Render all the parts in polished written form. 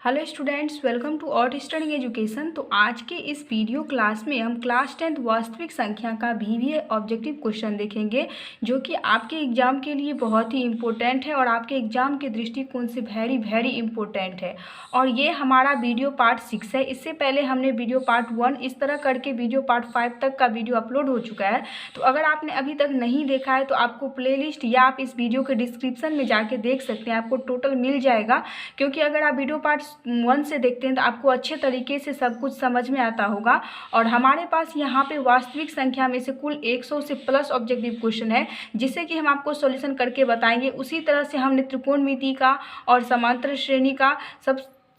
Hello students, welcome to outstanding education. तो आज के इस वीडियो क्लास में हम क्लास 10th वास्तविक संख्या का बीवीए ऑब्जेक्टिव क्वेश्चन देखेंगे, जो कि आपके एग्जाम के लिए बहुत ही इम्पोर्टेंट है और आपके एग्जाम के दृष्टिकोण से वेरी इम्पोर्टेंट है। और ये हमारा वीडियो पार्ट 6 है। इससे पहले हमने वीडियो पार्ट 1 इस तरह करके वीडियो पार्ट 5 तक का वीडियो अपलोड हो चुका है। तो अगर आपने अभी तक नहीं देखा है तो आपको प्लेलिस्ट या आप इस वीडियो के डिस्क्रिप्शन में जाके देख सकते हैं, आपको टोटल मिल जाएगा। क्योंकि अगर आप वीडियो पार्ट 1 से देखते हैं तो आपको अच्छे तरीके से सब कुछ समझ में आता होगा। और हमारे पास यहाँ पे वास्तविक संख्या में से कुल 100 से प्लस ऑब्जेक्टिव क्वेश्चन है, जिसे कि हम आपको सॉल्यूशन करके बताएंगे। उसी तरह से हमने त्रिकोणमिति का और समांतर श्रेणी का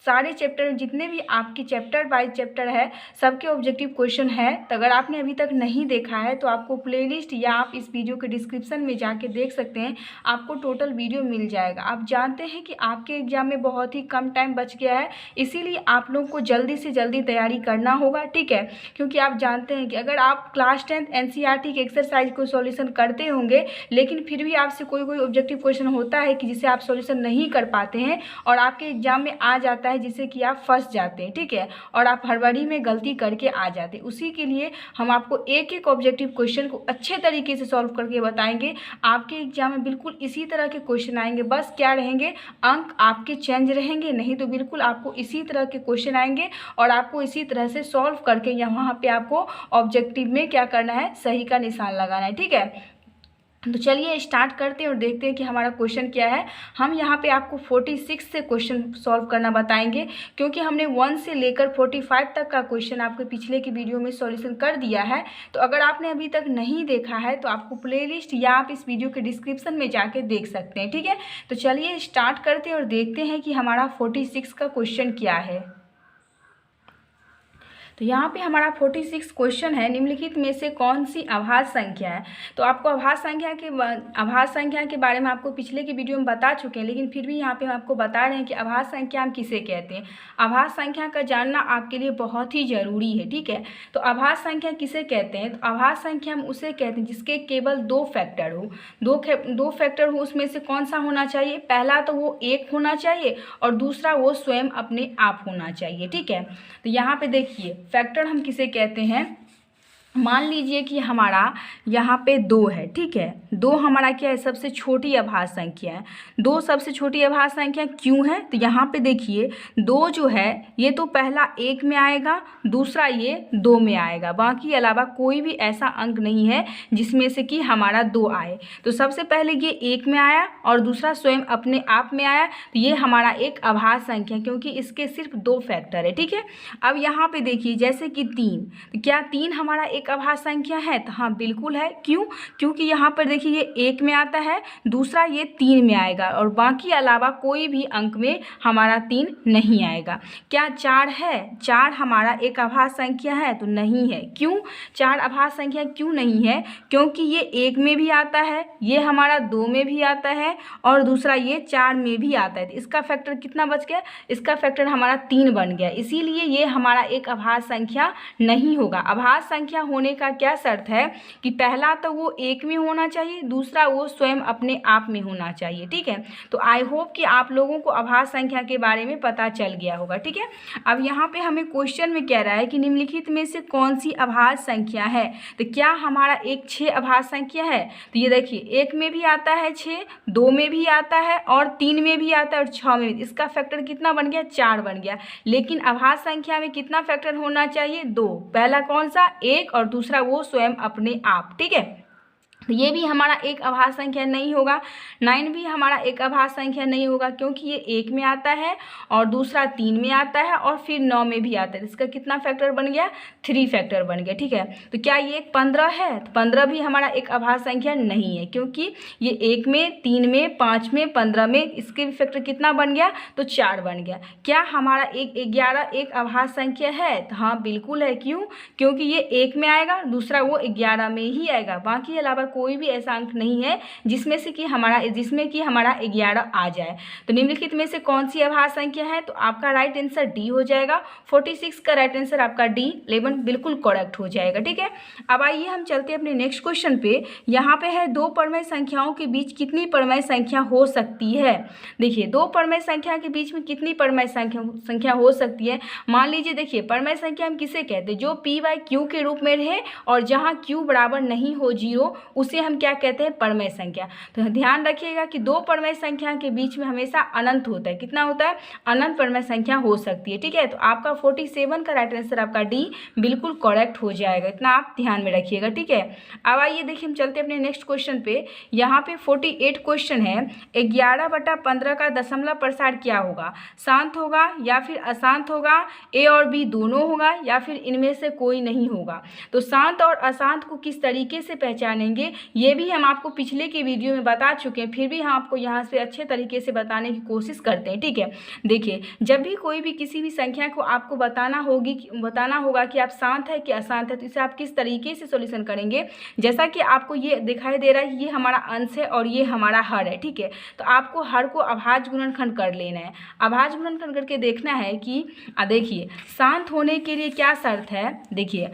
सारे चैप्टर, जितने भी आपकी चैप्टर बाय चैप्टर है, सबके ऑब्जेक्टिव क्वेश्चन है। तो अगर आपने अभी तक नहीं देखा है तो आपको प्लेलिस्ट या आप इस वीडियो के डिस्क्रिप्शन में जाके देख सकते हैं, आपको टोटल वीडियो मिल जाएगा। आप जानते हैं कि आपके एग्जाम में बहुत ही कम टाइम बच गया है, इसीलिए आप लोग को जल्दी से जल्दी तैयारी करना होगा, ठीक है। क्योंकि आप जानते हैं कि अगर आप क्लास 10th NCERT के एक्सरसाइज को सॉल्यूशन करते होंगे, लेकिन फिर भी आपसे कोई ऑब्जेक्टिव क्वेश्चन होता है कि जिसे आप सॉल्यूशन नहीं कर पाते हैं और आपके एग्जाम में आ जाता है, जिससे कि आप फंस जाते हैं, ठीक है, और आप हड़बड़ी में गलती करके आ जाते हैं। उसी के लिए हम आपको एक एक ऑब्जेक्टिव क्वेश्चन को अच्छे तरीके से सॉल्व करके बताएंगे। आपके एग्जाम में बिल्कुल इसी तरह के क्वेश्चन आएंगे, बस क्या रहेंगे, अंक आपके चेंज रहेंगे, नहीं तो बिल्कुल आपको इसी तरह के क्वेश्चन आएंगे और आपको इसी तरह से सॉल्व करके यहाँ पे आपको ऑब्जेक्टिव में क्या करना है, सही का निशान लगाना है, ठीक है। तो चलिए स्टार्ट करते हैं और देखते हैं कि हमारा क्वेश्चन क्या है। हम यहाँ पे आपको 46 से क्वेश्चन सॉल्व करना बताएंगे, क्योंकि हमने 1 से लेकर 45 तक का क्वेश्चन आपके पिछले की वीडियो में सॉल्यूशन कर दिया है। तो अगर आपने अभी तक नहीं देखा है तो आपको प्लेलिस्ट या आप इस वीडियो के डिस्क्रिप्शन में जाके देख सकते हैं, ठीक है। तो चलिए स्टार्ट करते हैं और देखते हैं कि हमारा 46 का क्वेश्चन क्या है। तो यहाँ पे हमारा 46 क्वेश्चन है, निम्नलिखित में से कौन सी अभाज्य संख्या है। तो आपको अभाज्य संख्या के बारे में आपको पिछले की वीडियो में बता चुके हैं, लेकिन फिर भी यहाँ पे हम आपको बता रहे हैं कि अभाज्य संख्या हम किसे कहते हैं। अभाज्य संख्या का जानना आपके लिए बहुत ही ज़रूरी है, ठीक है। तो अभाज्य संख्या किसे कहते हैं, तो अभाज्य संख्या हम उसे कहते हैं जिसके केवल 2 फैक्टर हो। दो फैक्टर हो, उसमें से कौन सा होना चाहिए, पहला तो वो 1 होना चाहिए और दूसरा वो स्वयं अपने आप होना चाहिए, ठीक है। तो यहाँ पे देखिए फैक्टर हम किसे कहते हैं, मान लीजिए कि हमारा यहाँ पे 2 है, ठीक है। 2 हमारा क्या है, सबसे छोटी अभाज्य संख्या है। 2 सबसे छोटी अभाज्य संख्या क्यों है, तो यहाँ पे देखिए 2 जो है ये तो पहला 1 में आएगा, दूसरा ये 2 में आएगा, बाकी अलावा कोई भी ऐसा अंक नहीं है जिसमें से कि हमारा 2 आए। तो सबसे पहले ये 1 में आया और दूसरा स्वयं अपने आप में आया, तो ये हमारा एक अभाज्य संख्या, क्योंकि इसके सिर्फ 2 फैक्टर है, ठीक है। अब यहाँ पे देखिए जैसे कि 3, तो क्या 3 हमारा एक अभाज्य संख्या है, तो हाँ बिल्कुल है। क्यों, क्योंकि यहाँ पर देखिए ये 1 में आता है, दूसरा ये 3 में आएगा और बाकी अलावा कोई भी अंक में हमारा 3 नहीं आएगा। क्या 4 है, 4 हमारा एक अभाज्य संख्या है, तो नहीं है। क्यों 4 अभाज्य संख्या क्यों नहीं है, क्योंकि ये 1 में भी आता है, ये हमारा 2 में भी आता है और दूसरा ये 4 में भी आता है। तो इसका फैक्टर कितना बच गया, इसका फैक्टर हमारा 3 बन गया, इसीलिए ये हमारा एक अभाज्य संख्या नहीं होगा। अभाज्य संख्या होने का क्या शर्त है कि पहला तो वो 1 में होना चाहिए, दूसरा वो स्वयं अपने आप में होना चाहिए, ठीक है। तो आई होप कि आप लोगों को अभाज्य संख्या के बारे में पता चल गया होगा, ठीक है। अब यहाँ पे हमें क्वेश्चन में कह रहा है कि निम्नलिखित में से कौन सी अभाज्य संख्या है। तो क्या हमारा एक 6 अभाज्य संख्या है, तो ये देखिए 1 में भी आता है 6, 2 में भी आता है और 3 में भी आता है और 6 में भी। इसका फैक्टर कितना बन गया, 4 बन गया। लेकिन अभाज्य संख्या में कितना फैक्टर होना चाहिए, 2, पहला कौन सा, 1 और दूसरा वो स्वयं अपने आप, ठीक है। ये भी हमारा एक अभाज्य संख्या नहीं होगा। 9 भी हमारा एक अभाज्य संख्या नहीं होगा, क्योंकि ये 1 में आता है और दूसरा 3 में आता है और फिर 9 में भी आता है। इसका कितना फैक्टर बन गया, 3 फैक्टर बन गया, ठीक है। तो क्या ये 15 है, तो 15 भी हमारा एक अभाज्य संख्या नहीं है, क्योंकि ये 1 में, 3 में, 5 में, 15 में, इसके भी फैक्टर कितना बन गया, तो 4 बन गया। क्या हमारा एक 11 एक अभाज्य संख्या है, तो हाँ बिल्कुल है। क्यों, क्योंकि ये 1 में आएगा, दूसरा वो 11 में ही आएगा, बाकी अलावा कोई भी ऐसा अंक नहीं है जिसमें कि हमारा 11 आ जाए। तो निम्नलिखित में से कौन सी अभाज्य संख्या है? तो आपका राइट आंसर डी हो जाएगा। 46 का राइट आंसर आपका डी। 11 बिल्कुल करेक्ट हो जाएगा। ठीक है, अब आइए हम चलते हैं अपने नेक्स्ट क्वेश्चन पे। यहाँ पे है दो परमेय संख्याओं के बीच कितनी परमेय संख्या हो सकती है। देखिए, दो परमेय संख्या के बीच में कितनी परमेय संख्या हो सकती है। मान लीजिए, देखिए परमेय संख्या हम किसे कहते हैं? जो p बाई क्यू के रूप में रहे और जहाँ q बराबर नहीं हो 0, उसे हम क्या कहते हैं? परमेय संख्या। तो ध्यान रखिएगा कि दो परमेय संख्या के बीच में हमेशा अनंत होता है। कितना होता है? अनंत परमेय संख्या हो सकती है। ठीक है, तो आपका 47 का राइट आंसर आपका डी बिल्कुल करेक्ट हो जाएगा। इतना आप ध्यान में रखिएगा। ठीक है, अब आइए देखिए हम चलते हैं अपने नेक्स्ट क्वेश्चन पे। यहाँ पे 48 क्वेश्चन है। 11/15 का दशमलव प्रसार क्या होगा? शांत होगा या फिर अशांत होगा? ए और बी दोनों होगा या फिर इनमें से कोई नहीं होगा? तो शांत और अशांत को किस तरीके से पहचानेंगे ये भी हम आपको पिछले के वीडियो में बता चुके हैं, फिर भी हम आपको यहाँ से अच्छे तरीके से बताने की कोशिश करते हैं। ठीक है, देखिए जब भी कोई भी किसी भी संख्या को आपको बताना होगा कि आप शांत है कि अशांत है, तो इसे आप किस तरीके से सॉल्यूशन करेंगे। जैसा कि आपको ये दिखाई दे रहा है, ये हमारा अंश है और ये हमारा हर है। ठीक है, तो आपको हर को अभाज्य गुणनखंड कर लेना है। अभाज्य गुणनखंड करके देखना है कि देखिए शांत होने के लिए क्या शर्त है। देखिए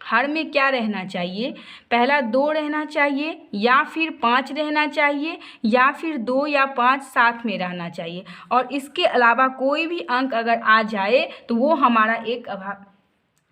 हर में क्या रहना चाहिए? पहला 2 रहना चाहिए या फिर 5 रहना चाहिए या फिर 2 या 5 साथ में रहना चाहिए, और इसके अलावा कोई भी अंक अगर आ जाए तो वो हमारा एक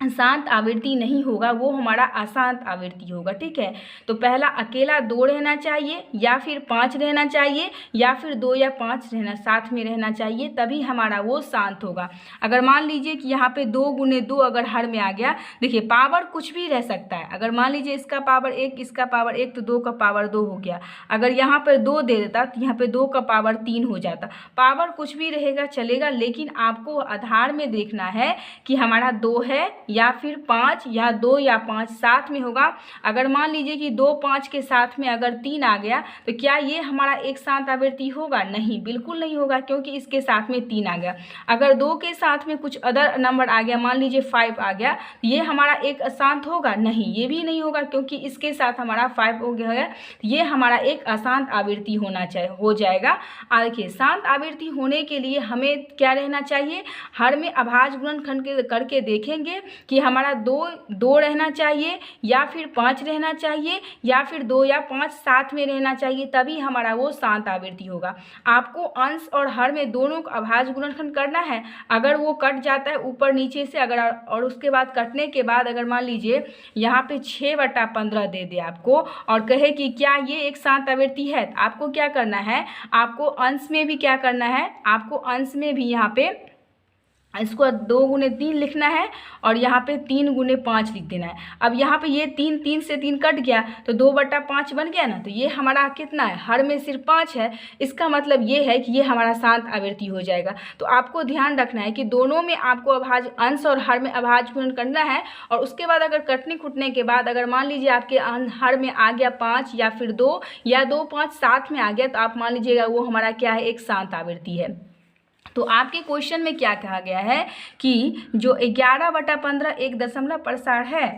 शांत आवृत्ति नहीं होगा, वो हमारा अशांत आवृत्ति होगा। ठीक है, तो पहला अकेला 2 रहना चाहिए या फिर 5 रहना चाहिए या फिर 2 या 5 साथ में रहना चाहिए, तभी हमारा वो शांत होगा। अगर मान लीजिए कि यहाँ पे 2 गुने 2 अगर हर में आ गया, देखिए पावर कुछ भी रह सकता है। अगर मान लीजिए इसका पावर 1, इसका पावर 1, तो 2 का पावर 2 हो गया। अगर यहाँ पर 2 दे देता तो यहाँ पे 2 का पावर 3 हो जाता। पावर कुछ भी रहेगा चलेगा, लेकिन आपको आधार में देखना है कि हमारा 2 है या फिर 5 या 2 या 5 साथ में होगा। अगर मान लीजिए कि 2 5 के साथ में अगर 3 आ गया, तो क्या ये हमारा एक शांत आवृत्ति होगा? नहीं, बिल्कुल नहीं होगा, क्योंकि इसके साथ में 3 आ गया। अगर 2 के साथ में कुछ अदर नंबर आ गया, मान लीजिए 5 आ गया, तो ये हमारा एक अशांत होगा? नहीं, ये भी नहीं होगा, क्योंकि इसके साथ हमारा 5 हो गया है, ये हमारा एक अशांत आवृत्ति हो जाएगा। देखिए शांत आवृत्ति होने के लिए हमें क्या रहना चाहिए? हर में अभाज्य गुणनखंड करके देखेंगे कि हमारा 2 रहना चाहिए या फिर 5 रहना चाहिए या फिर 2 या 5 साथ में रहना चाहिए, तभी हमारा वो शांत आवृत्ति होगा। आपको अंश और हर में दोनों का अभाज्य गुणनखंड करना है। अगर वो कट जाता है ऊपर नीचे से, अगर और उसके बाद कटने के बाद अगर मान लीजिए यहाँ पे 6/15 दे दे आपको और कहे कि क्या ये एक शांत आवृत्ति है, तो आपको क्या करना है? आपको अंश में भी क्या करना है? आपको अंश में भी यहाँ पे इसको 2 गुने 3 लिखना है और यहाँ पे 3 गुने 5 लिख देना है। अब यहाँ पे ये 3 से 3 कट गया तो 2/5 बन गया ना, तो ये हमारा कितना है? हर में सिर्फ 5 है। इसका मतलब ये है कि ये हमारा शांत आवृत्ति हो जाएगा। तो आपको ध्यान रखना है कि दोनों में आपको अभाज्य अंश और हर में अभाज्य गुणन करना है, और उसके बाद अगर कटने खुटने के बाद अगर मान लीजिए आपके हर में आ गया 5 या फिर 2 या 2 5 साथ में आ गया, तो आप मान लीजिएगा वो हमारा क्या है? एक शांत आवृत्ति है। तो आपके क्वेश्चन में क्या कहा गया है कि जो 11/15 एक दशमलव प्रसार है।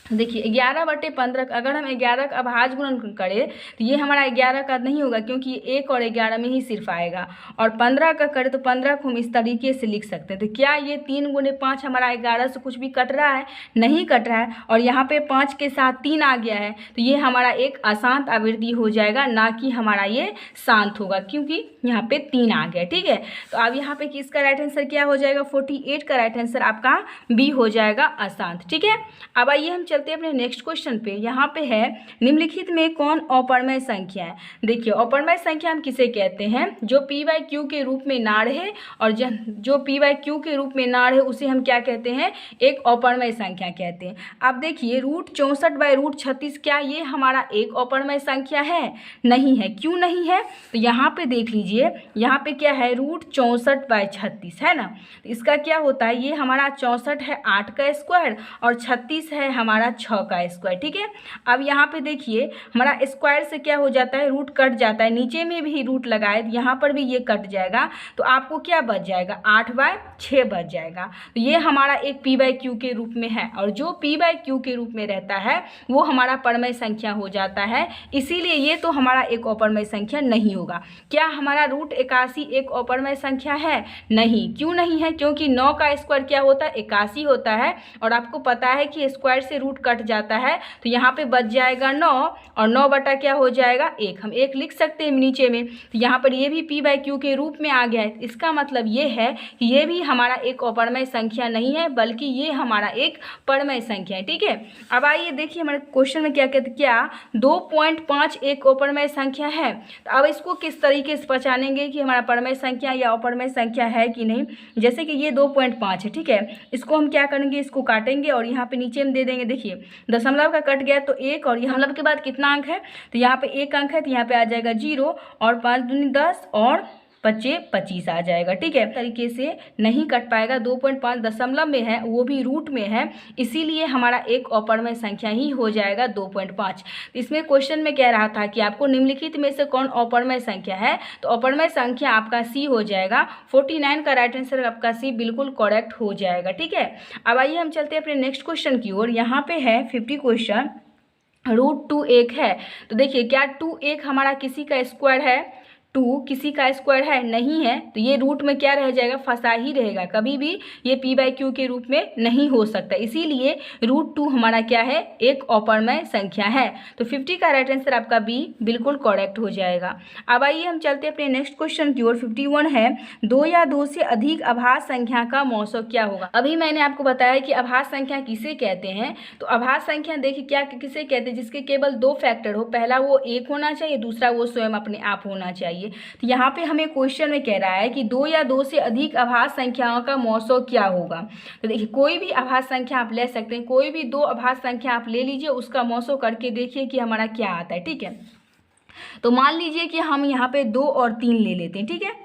देखिए 11/15 अगर हम 11 का अभाज्य गुणन करें तो ये हमारा 11 का नहीं होगा, क्योंकि ये 1 और 11 में ही सिर्फ आएगा। और 15 का करें तो 15 को हम इस तरीके से लिख सकते हैं। तो क्या ये 3 गुने 5 हमारा 11 से कुछ भी कट रहा है? नहीं कट रहा है। और यहाँ पे 5 के साथ 3 आ गया है, तो ये हमारा एक अशांत आवृत्ति हो जाएगा, ना कि हमारा ये शांत होगा, क्योंकि यहाँ पे 3 आ गया। ठीक है, तो अब यहाँ पे किसका राइट आंसर क्या हो जाएगा? 48 का राइट आंसर आपका बी हो जाएगा, अशांत। ठीक है, अब आइए हम चलते हैं अपने नेक्स्ट क्वेश्चन पे। यहाँ पे है निम्नलिखित में कौन अपरमेय संख्या है। देखिए अपरमेय संख्या हम किसे कहते हैं? जो p/q के रूप में ना रहे, और जो p/q के रूप में ना रहे उसे हम क्या कहते हैं? एक अपरमेय संख्या कहते हैं। अब देखिए √64/√36 क्या ये हमारा एक अपरमेय संख्या है? नहीं है। क्यों नहीं है? तो यहाँ पे देख लीजिए, यहाँ पे क्या है? √64/36 है ना। तो इसका क्या होता है? ये हमारा 64 है 8 का स्क्वायर और 36 है हमारा हमारा 6 का स्क्वायर। ठीक है, अब यहाँ पे देखिए हमारा स्क्वायर से क्या हो जाता है, रूट कट जाता है, नीचे में भी रूट लगाए तो यहाँ पर भी ये कट जाएगा, तो आपको क्या बच जाएगा, 8/6 बच जाएगा। तो ये हमारा एक p/q के रूप में है, और जो p/q के रूप में रहता है वो हमारा परमेय संख्या हो जाता है, इसीलिए ये तो हमारा एक अपरमेय संख्या नहीं होगा। क्या हमारा √81 एक अपरमेय संख्या है? नहीं। क्यों नहीं है? क्योंकि 9 का स्क्वायर क्या होता है, 81 होता है, और आपको पता है कि स्क्वायर से रूट कट जाता है, तो यहाँ पे बच जाएगा 9, और 9 बटा क्या हो जाएगा, 1। हम 1 लिख सकते हैं नीचे में, तो यहाँ पर ये भी p/q के रूप में आ गया है। इसका मतलब ये है कि ये भी हमारा एक अपरमेय संख्या नहीं है, बल्कि ये हमारा एक परमेय संख्या है। ठीक है, अब आइए देखिए हमारे क्वेश्चन में क्या कहते, क्या 2.5 एक अपरमेय संख्या है। तो अब इसको किस तरीके से पहचानेंगे कि हमारा परमेय संख्या या अपरमेय संख्या है कि नहीं। जैसे कि ये 2.5 है, ठीक है, इसको हम क्या करेंगे, इसको काटेंगे और यहाँ पे नीचे में दे देंगे। देखिए दशमलव का कट गया तो 1, और दशमलव के बाद कितना अंक है, तो यहाँ पे 1 अंक है, तो यहाँ पे आ जाएगा 0, और 5 दूनी 10 और 25 आ जाएगा। ठीक है, तरीके से नहीं कट पाएगा, 2.5 दशमलव में है, वो भी रूट में है, इसीलिए हमारा एक अपरमेय संख्या ही हो जाएगा 2.5। इसमें क्वेश्चन में कह रहा था कि आपको निम्नलिखित में से कौन अपरमेय संख्या है, तो अपरमेय संख्या आपका सी हो जाएगा। 49 का राइट आंसर आपका सी बिल्कुल करेक्ट हो जाएगा। ठीक है, अब आइए हम चलते हैं अपने नेक्स्ट क्वेश्चन की ओर। यहाँ पे है 50 क्वेश्चन, √2 1 है। तो देखिए क्या 2 1 हमारा किसी का स्क्वायर है, 2 किसी का स्क्वायर है, नहीं है, तो ये रूट में क्या रह जाएगा, फंसा ही रहेगा, कभी भी ये p/q के रूप में नहीं हो सकता, इसीलिए √2 हमारा क्या है, एक अपरमेय संख्या है। तो 50 का राइट आंसर आपका बी बिल्कुल करेक्ट हो जाएगा। अब आइए हम चलते हैं अपने नेक्स्ट क्वेश्चन की ओर। 51 है, 2 या 2 से अधिक अभाज्य संख्या का मौसम क्या होगा। अभी मैंने आपको बताया कि अभाज्य संख्या किसे कहते हैं, तो अभाज्य संख्या देखिए क्या किसे कहते हैं, जिसके केवल 2 फैक्टर हो, पहला वो 1 होना चाहिए, दूसरा वो स्वयं अपने आप होना चाहिए। तो यहाँ पे हमें क्वेश्चन में कह रहा है कि 2 या 2 से अधिक अभाज्य संख्याओं का मौसम क्या होगा। तो देखिए कोई भी अभाज्य संख्या आप ले सकते हैं, कोई भी 2 अभाज्य संख्या आप ले लीजिए, उसका मौसम करके देखिए कि हमारा क्या आता है। ठीक है, तो मान लीजिए कि हम यहाँ पे 2 और 3 ले लेते हैं। ठीक है,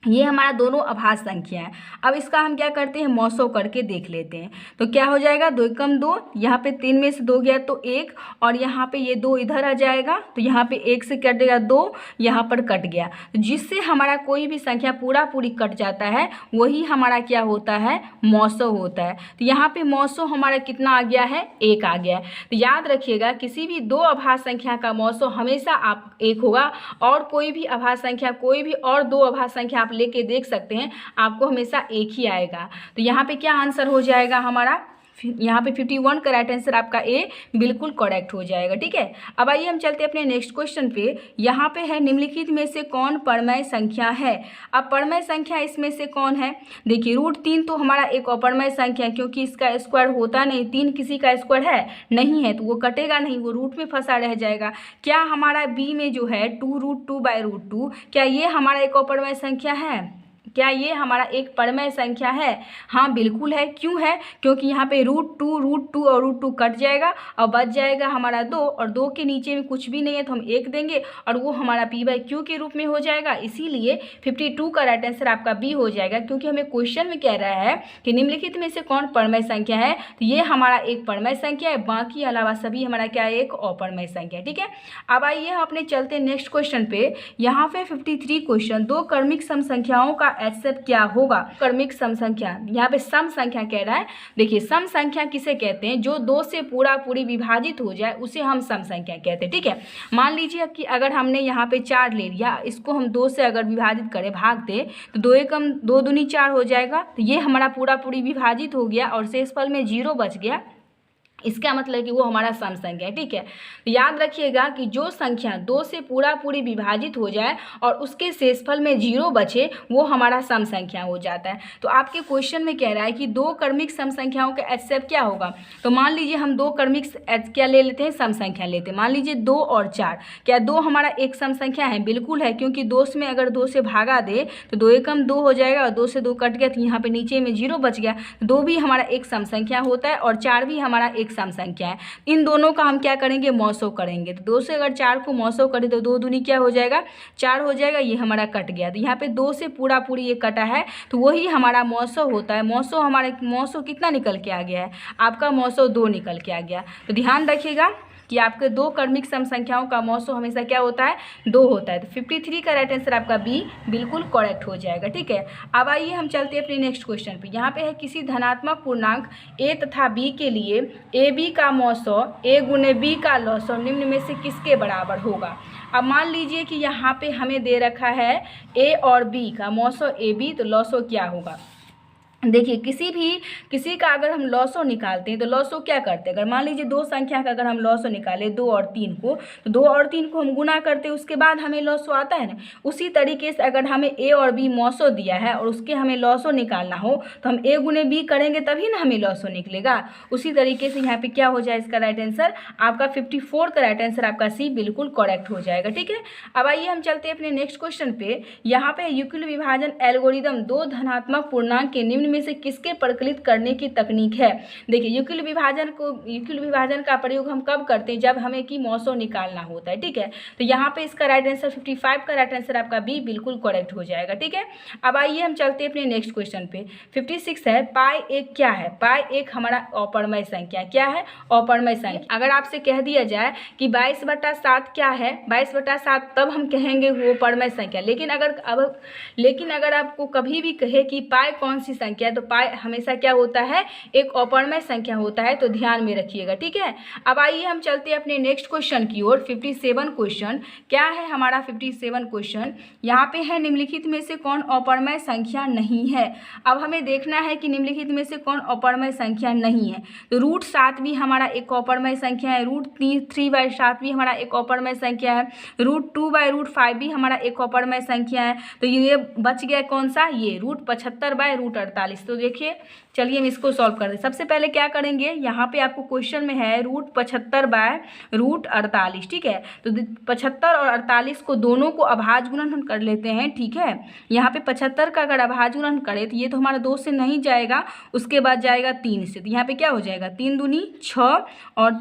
ये हमारा दोनों अभाज्य संख्या है। अब इसका हम क्या करते हैं, मौसों करके देख लेते हैं। तो क्या हो जाएगा, 2 एकम 2, यहाँ पे 3 में से 2 गया तो 1, और यहाँ पे ये 2 इधर आ जाएगा, तो यहाँ पे 1 से कट गया 2, यहाँ पर कट गया, तो जिससे हमारा कोई भी संख्या पूरी कट जाता है, वही हमारा क्या होता है, मौसों होता है। तो यहाँ पे मौसों हमारा कितना आ गया है, 1 आ गया है। तो याद रखिएगा किसी भी 2 अभाज्य संख्या का मौसों हमेशा आप 1 होगा, और कोई भी अभाज्य संख्या, कोई भी और 2 अभाज्य संख्या आप लेके देख सकते हैं, आपको हमेशा 1 ही आएगा। तो यहाँ पे क्या आंसर हो जाएगा हमारा, यहाँ पे 51 का राइट आंसर आपका ए बिल्कुल करेक्ट हो जाएगा। ठीक है, अब आइए हम चलते हैं अपने नेक्स्ट क्वेश्चन पे। यहाँ पे है निम्नलिखित में से कौन परमेय संख्या है। अब परमेय संख्या इसमें से कौन है, देखिए √3 तो हमारा एक अपरमेय संख्या है, क्योंकि इसका स्क्वायर होता नहीं, 3 किसी का स्क्वायर है नहीं है, तो वो कटेगा नहीं, वो रूट में फंसा रह जाएगा। क्या हमारा बी में जो है 2√2/√2, क्या ये हमारा एक अपरमेय संख्या है, क्या ये हमारा एक परमेय संख्या है। हाँ बिल्कुल है। क्यों है, क्योंकि यहाँ पे √2 और √2 कट जाएगा, और बच जाएगा हमारा 2, और 2 के नीचे में कुछ भी नहीं है, तो हम 1 देंगे, और वो हमारा p/q के रूप में हो जाएगा। इसीलिए 52 का राइट आंसर आपका बी हो जाएगा, क्योंकि हमें क्वेश्चन में कह रहा है कि निम्नलिखित में से कौन परमेय संख्या है, तो ये हमारा एक परमेय संख्या है, बाकी अलावा सभी हमारा क्या है, एक अपरमेय संख्या। ठीक है, अब आइए हम अपने चलते नेक्स्ट क्वेश्चन पे। यहाँ पे 53 क्वेश्चन, 2 क्रमिक सम संख्याओं का एचसीएफ क्या होगा। क्रमिक सम संख्या, यहाँ पे सम संख्या कह रहा है। देखिए सम संख्या किसे कहते हैं, जो 2 से पूरी विभाजित हो जाए उसे हम सम संख्या कहते हैं। ठीक है, मान लीजिए कि अगर हमने यहाँ पे 4 ले लिया, इसको हम 2 से अगर विभाजित करें, भाग दे, तो 2 एकम 2 दूनी 4 हो जाएगा, तो ये हमारा पूरी विभाजित हो गया, और शेषफल में 0 बच गया। इसका मतलब कि वो हमारा सम संख्या है। ठीक है, तो याद रखिएगा कि जो संख्या 2 से पूरी विभाजित हो जाए और उसके शेषफल में 0 बचे, वो हमारा सम संख्या हो जाता है। तो आपके क्वेश्चन में कह रहा है कि 2 क्रमिक सम संख्याओं का एचसीएफ क्या होगा। तो मान लीजिए हम 2 क्रमिक क्या ले लेते हैं, सम संख्या लेते हैं। मान लीजिए 2 और 4, क्या 2 हमारा एक सम संख्या है, बिल्कुल है, क्योंकि 2 में अगर 2 से भागा दे तो 2 एकम 2 हो जाएगा, और 2 से 2 कट गया, तो यहाँ पे नीचे में 0 बच गया। 2 भी हमारा एक सम संख्या होता है, और 4 भी हमारा एक सम संख्या है, इन दोनों का हम क्या करेंगे, मौसो करेंगे। तो 2 से अगर 4 को मौसो करें तो 2 दूनी क्या हो जाएगा, 4 हो जाएगा। ये हमारा कट गया, तो यहाँ पे 2 से पूरा पूरी ये कटा है, तो वही हमारा मौसो होता है। मौसो हमारे मौसो कितना निकल के आ गया है, आपका मौसो 2 निकल के आ गया। तो ध्यान रखिएगा कि आपके दो क्रमिक सम संख्याओं का मौसो हमेशा क्या होता है, 2 होता है। तो 53 का राइट आंसर आपका बी बिल्कुल करेक्ट हो जाएगा। ठीक है, अब आइए हम चलते हैं अपने नेक्स्ट क्वेश्चन पे। यहाँ पे है किसी धनात्मक पूर्णांक a तथा b के लिए ए बी का मौसो a गुने b का लौसो निम्न में से किसके बराबर होगा। अब मान लीजिए कि यहाँ पे हमें दे रखा है a और b का मौसो ए बी, तो लौसो क्या होगा। देखिए किसी का अगर हम लॉसो निकालते हैं तो लॉसो क्या करते हैं, अगर मान लीजिए दो संख्या का अगर हम लॉसो निकालें 2 और 3 को, तो 2 और 3 को हम गुना करते हैं, उसके बाद हमें लॉसो आता है ना। उसी तरीके से अगर हमें ए और बी मौसो दिया है और उसके हमें लॉसो निकालना हो तो हम ए गुने बी करेंगे तभी ना हमें लॉसो निकलेगा। उसी तरीके से यहाँ पे क्या हो जाए, इसका राइट आंसर आपका 54 का राइट आंसर आपका सी बिल्कुल करेक्ट हो जाएगा। ठीक है, अब आइए हम चलते हैं अपने नेक्स्ट क्वेश्चन पे। यहाँ पे यूक्लिड विभाजन एल्गोरिदम दो धनात्मक पूर्णांक के निम्न में से किसके परिकलित करने की तकनीक है। देखिए यूक्लिड विभाजन का प्रयोग हम कब करते हैं, जब हमें की मौसो निकालना होता है। ठीक है, तो यहाँ पे इसका राइट आंसर 55 का राइट आंसर आपका बी बिल्कुल करेक्ट हो जाएगा। ठीक है, अब आइए हम चलते हैं अपने नेक्स्ट क्वेश्चन पे। 56 है पाई एक क्या है, पाई एक हमारा अपरमय संख्या क्या है, अपरमय संख्या। अगर आपसे कह दिया जाए कि 22/7 क्या है, 22/7, तब हम कहेंगे वो परमय संख्या। लेकिन अगर आपको कभी भी कहे कि पाई कौन सी संख्या है, तो पाई हमेशा क्या होता है, एक अपरमय संख्या होता है, तो ध्यान में रखिएगा। ठीक है, अब आइए हम चलते हैं अपने नेक्स्ट क्वेश्चन की ओर। 57 क्वेश्चन क्या है हमारा, 57 क्वेश्चन यहाँ पे है निम्नलिखित में से कौन अपरमय संख्या नहीं है। अब हमें देखना है कि निम्नलिखित में से कौन अपरमय संख्या नहीं है। तो √7 भी हमारा एक अपरमय संख्या है, √3/7 भी हमारा एक अपरमय संख्या है, √2/5 भी हमारा एक अपरमय संख्या है। तो ये बच गया कौन सा, ये √75/√48। तो देखिए चलिए हम इसको सॉल्व कर दें। सबसे पहले क्या करेंगे, यहाँ पे आपको क्वेश्चन में है √75/√48। ठीक है, तो 75 और 48 को दोनों को अभाज्य गुणन हम कर लेते हैं। ठीक है, यहाँ पे 75 का अगर अभाज्य गुणन करें तो ये तो हमारा 2 से नहीं जाएगा, उसके बाद जाएगा 3 से। तो यहाँ पे क्या हो जाएगा, 3 दूनी 6 और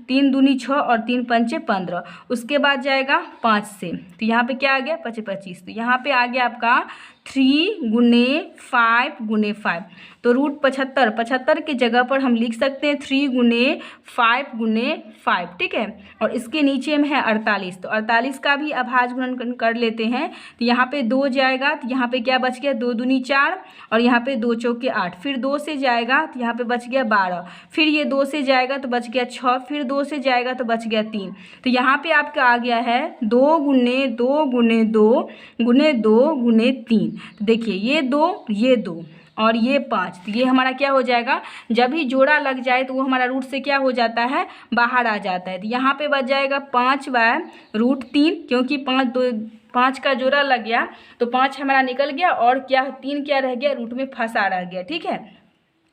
3 दूनी 6 और 3 पंचे 15, उसके बाद जाएगा 5 से। तो यहाँ पे क्या आ गया, 25। तो यहाँ पे आ गया आपका 3 गुने 5 गुने 5। तो √75 के जगह पर हम लिख सकते हैं 3 गुने 5 गुने 5। ठीक है, और इसके नीचे में है 48, तो 48 का भी अभाज्य गुणन कर लेते हैं। तो यहाँ पे 2 जाएगा, तो यहाँ पे क्या बच गया, 2 दूनी 4 और यहाँ पे 2 चौके 8, फिर 2 से जाएगा तो यहाँ पे बच गया 12, फिर ये 2 से जाएगा तो बच गया 6, फिर 2 से जाएगा तो बच गया 3। तो यहाँ पे आपका आ गया है 2 गुने 2 गुने 2 गुने 2 गुने 3। तो देखिए ये 2 और ये 5, तो ये हमारा क्या हो जाएगा, जब भी जोड़ा लग जाए तो वो हमारा रूट से क्या हो जाता है, बाहर आ जाता है। तो यहाँ पे बच जाएगा 5/√3, क्योंकि 5 का जोड़ा लग गया तो 5 हमारा निकल गया और क्या 3 क्या रह गया, रूट में फंसा रह गया। ठीक है,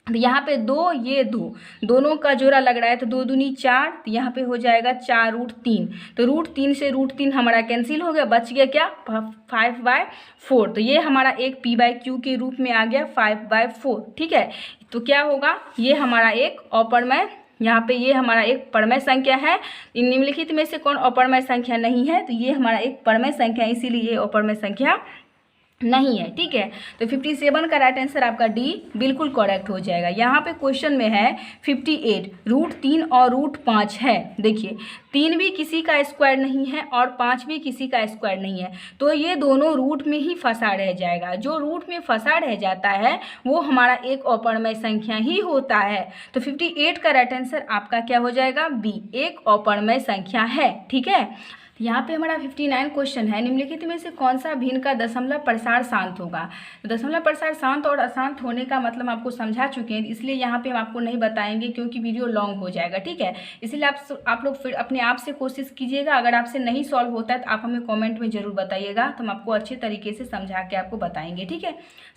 तो यहाँ पे 2 ये 2 दोनों का जोड़ा लग रहा है, तो 2 दूनी 4, तो यहाँ पे हो जाएगा 4√3। तो √3 से √3 हमारा कैंसिल हो गया, बच गया क्या, 5/4। तो ये हमारा एक p/q के रूप में आ गया 5/4। ठीक है, तो क्या होगा, ये हमारा एक अपरमय, यहाँ पे ये हमारा एक परमय संख्या है। इन निम्नलिखित में से कौन अपरमय संख्या नहीं है, तो ये हमारा एक परमय संख्या, इसीलिए ये अपरमय संख्या नहीं है। ठीक है, तो 57 का राइट आंसर आपका डी बिल्कुल करेक्ट हो जाएगा। यहाँ पे क्वेश्चन में है 58, √3 और √5 है। देखिए 3 भी किसी का स्क्वायर नहीं है और 5 भी किसी का स्क्वायर नहीं है, तो ये दोनों रूट में ही फंसा रह जाएगा। जो रूट में फंसा रह जाता है वो हमारा एक अपरमय संख्या ही होता है। तो 58 का राइट आंसर आपका क्या हो जाएगा, बी, एक अपरमय संख्या है। ठीक है, यहाँ पे हमारा 59 क्वेश्चन है, निम्नलिखित में से कौन सा भिन्न का दशमलव प्रसार शांत होगा। तो दशमलव प्रसार शांत और अशांत होने का मतलब आपको समझा चुके हैं, इसलिए यहाँ पे हम आपको नहीं बताएंगे क्योंकि वीडियो लॉन्ग हो जाएगा। ठीक है, इसलिए आप लोग फिर अपने आप से कोशिश कीजिएगा। अगर आपसे नहीं सॉल्व होता है तो आप हमें कॉमेंट में जरूर बताइएगा, तो हम आपको अच्छे तरीके से समझा के आपको बताएंगे। ठीक है,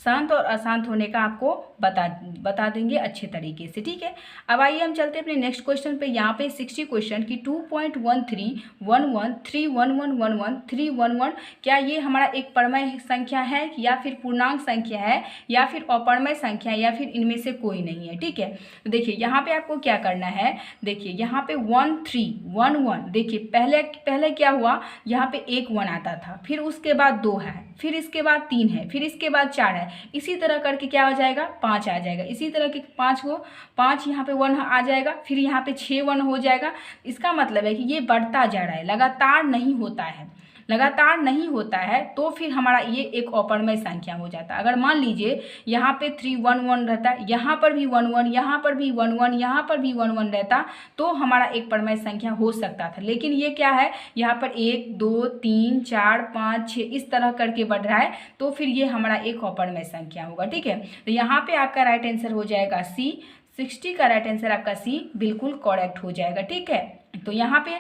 शांत और अशांत होने का आपको बता देंगे अच्छे तरीके से। ठीक है, अब आइए हम चलते हैं अपने नेक्स्ट क्वेश्चन पे। यहाँ पे 60 क्वेश्चन की 2.1311 31111 311 क्या ये हमारा एक परमय संख्या है या फिर पूर्णांक संख्या है या फिर अपरमय संख्या है या फिर इनमें से कोई नहीं है। ठीक है, तो देखिए यहाँ पे आपको क्या करना है, देखिए यहाँ पे 1311, देखिए पहले क्या हुआ, यहाँ पे एक 1 आता था, फिर उसके बाद 2 है, फिर इसके बाद 3 है, फिर इसके बाद 4 है, इसी तरह करके क्या हो जाएगा 5 आ जाएगा, इसी तरह के 5 यहाँ पे 1 आ जाएगा, फिर यहाँ पे 6 1 हो जाएगा। इसका मतलब है कि ये बढ़ता जा रहा है, लगातार नहीं होता है, लगातार नहीं होता है, तो फिर हमारा ये एक अपरमय संख्या हो जाता है। अगर मान लीजिए यहाँ पे 311 रहता, यहाँ पर भी 11, यहाँ पर भी 11, यहाँ पर भी 11 रहता, तो हमारा एक परमय संख्या हो सकता था। लेकिन ये क्या है, यहाँ पर 1 2 3 4 5 6 इस तरह करके बढ़ रहा है, तो फिर ये हमारा एक अपरमय संख्या होगा। ठीक है, तो यहाँ पे आपका राइट आंसर हो जाएगा सी, 60 का राइट आंसर आपका सी बिल्कुल करेक्ट हो जाएगा। ठीक है, तो यहाँ पे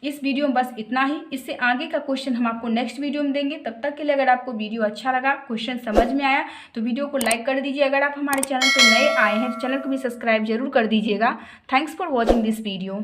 इस वीडियो में बस इतना ही। इससे आगे का क्वेश्चन हम आपको नेक्स्ट वीडियो में देंगे। तब तक के लिए अगर आपको वीडियो अच्छा लगा, क्वेश्चन समझ में आया, तो वीडियो को लाइक कर दीजिए। अगर आप हमारे चैनल पर नए आए हैं तो चैनल को भी सब्सक्राइब जरूर कर दीजिएगा। Thanks for watching this video.